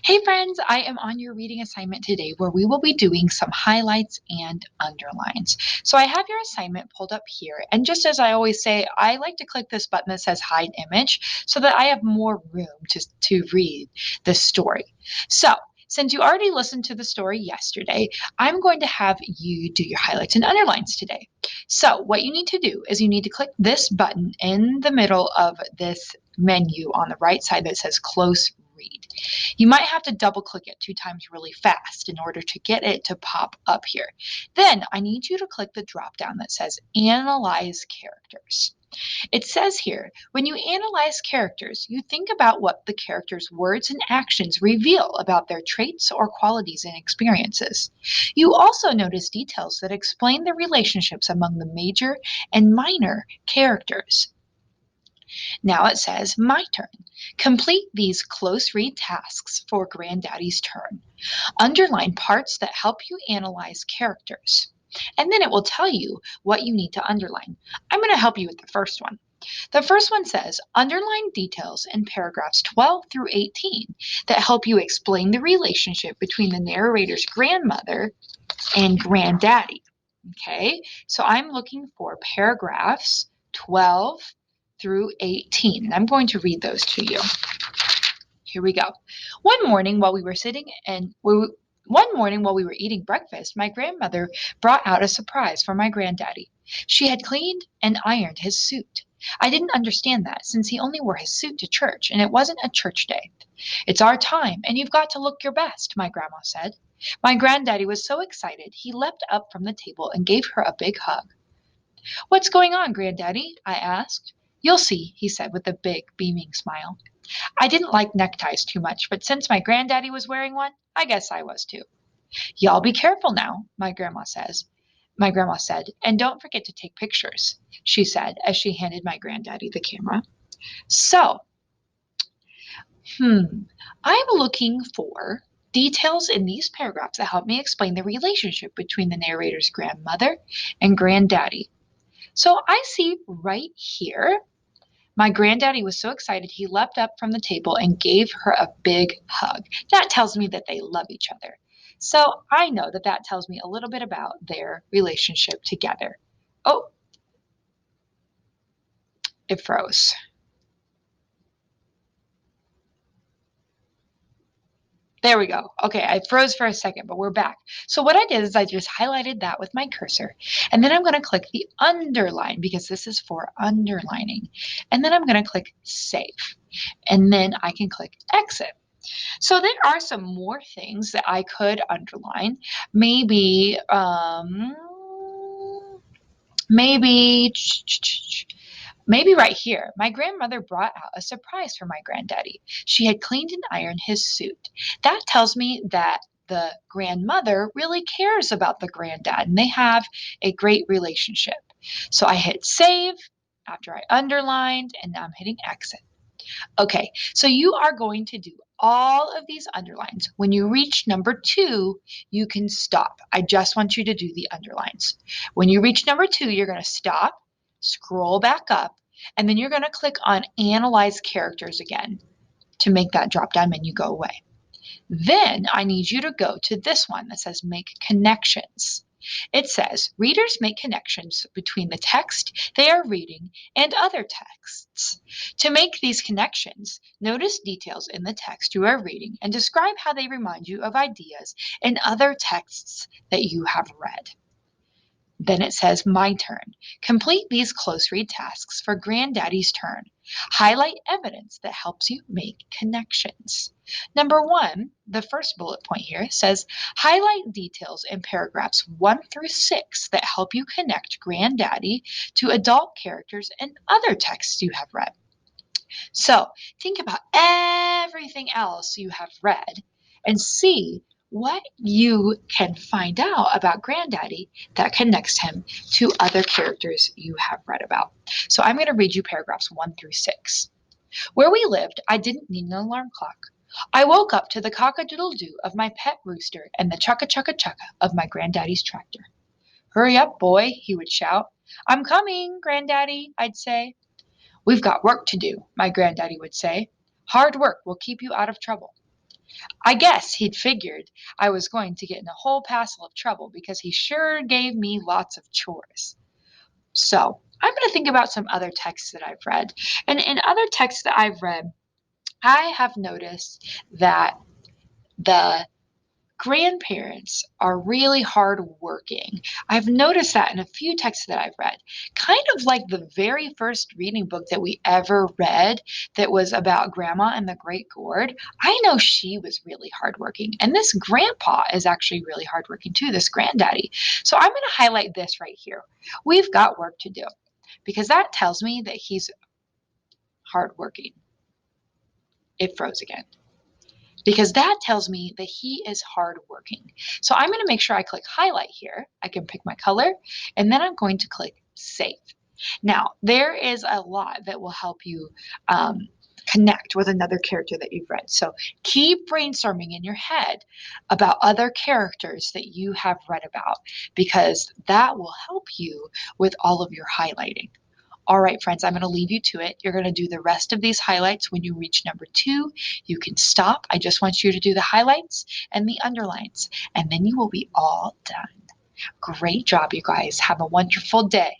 Hey friends, I am on your reading assignment today where we will be doing some highlights and underlines. So I have your assignment pulled up here, and just as I always say, I like to click this button that says hide image so that I have more room to read the story. So since you already listened to the story yesterday, I'm going to have you do your highlights and underlines today. So what you need to do is you need to click this button in the middle of this menu on the right side that says close read. You might have to double click it 2 times really fast in order to get it to pop up here. Then I need you to click the drop down that says Analyze Characters. It says here, when you analyze characters, you think about what the character's words and actions reveal about their traits or qualities and experiences. You also notice details that explain the relationships among the major and minor characters. Now it says, my turn. Complete these close read tasks for Granddaddy's turn. Underline parts that help you analyze characters. And then it will tell you what you need to underline. I'm going to help you with the first one. The first one says, underline details in paragraphs 12 through 18 that help you explain the relationship between the narrator's grandmother and Granddaddy. Okay, so I'm looking for paragraphs 12 through 18. And I'm going to read those to you. Here we go. One morning while we were sitting and one morning while we were eating breakfast, my grandmother brought out a surprise for my granddaddy. She had cleaned and ironed his suit. I didn't understand that since he only wore his suit to church and it wasn't a church day. It's our time and you've got to look your best, my grandma said. My granddaddy was so excited he leapt up from the table and gave her a big hug. What's going on, Granddaddy? I asked. You'll see, he said with a big, beaming smile. I didn't like neckties too much, but since my granddaddy was wearing one, I guess I was too. Y'all be careful now, My grandma said, and don't forget to take pictures, she said as she handed my granddaddy the camera. So, I'm looking for details in these paragraphs that help me explain the relationship between the narrator's grandmother and granddaddy. So I see right here, my granddaddy was so excited he leapt up from the table and gave her a big hug. That tells me that they love each other. So I know that that tells me a little bit about their relationship together. Oh, it froze. There we go. Okay, I froze for a second, but we're back. So what I did is I just highlighted that with my cursor, and then I'm going to click the underline because this is for underlining. And then I'm going to click save, and then I can click exit. So there are some more things that I could underline. Maybe, maybe, maybe right here. My grandmother brought out a surprise for my granddaddy. She had cleaned and ironed his suit. That tells me that the grandmother really cares about the granddad and they have a great relationship. So I hit save after I underlined and now I'm hitting exit. Okay, so you are going to do all of these underlines. When you reach number 2, you can stop. I just want you to do the underlines. When you reach number 2, you're going to stop, scroll back up, and then you're going to click on Analyze Characters again to make that drop-down menu go away. Then I need you to go to this one that says Make Connections. It says, readers make connections between the text they are reading and other texts. To make these connections, notice details in the text you are reading and describe how they remind you of ideas in other texts that you have read. Then it says, my turn. Complete these close read tasks for Granddaddy's turn. Highlight evidence that helps you make connections. Number 1, the first bullet point here says, highlight details in paragraphs 1 through 6 that help you connect Granddaddy to adult characters and other texts you have read. So think about everything else you have read and see what you can find out about Granddaddy that connects him to other characters you have read about. So I'm going to read you paragraphs 1 through 6. Where we lived, I didn't need an alarm clock. I woke up to the cock-a-doodle-doo of my pet rooster and the chugga-chugga-chugga of my Granddaddy's tractor. Hurry up, boy, he would shout. I'm coming, Granddaddy, I'd say. We've got work to do, my granddaddy would say. Hard work will keep you out of trouble. I guess he'd figured I was going to get in a whole passel of trouble because he sure gave me lots of chores. So I'm going to think about some other texts that I've read. And in other texts that I've read, I have noticed that the grandparents are really hardworking. I've noticed that in a few texts that I've read. Kind of like the very first reading book that we ever read that was about Grandma and the Great Gourd. I know she was really hardworking. And this grandpa is actually really hardworking too, this granddaddy. So I'm going to highlight this right here. We've got work to do because that tells me that he's hardworking. It froze again because that tells me that he is hardworking. So I'm going to make sure I click highlight here. I can pick my color, and then I'm going to click save. Now, there is a lot that will help you connect with another character that you've read. So keep brainstorming in your head about other characters that you have read about because that will help you with all of your highlighting. All right, friends, I'm going to leave you to it. You're going to do the rest of these highlights. When you reach number 2, you can stop. I just want you to do the highlights and the underlines, and then you will be all done. Great job, you guys. Have a wonderful day.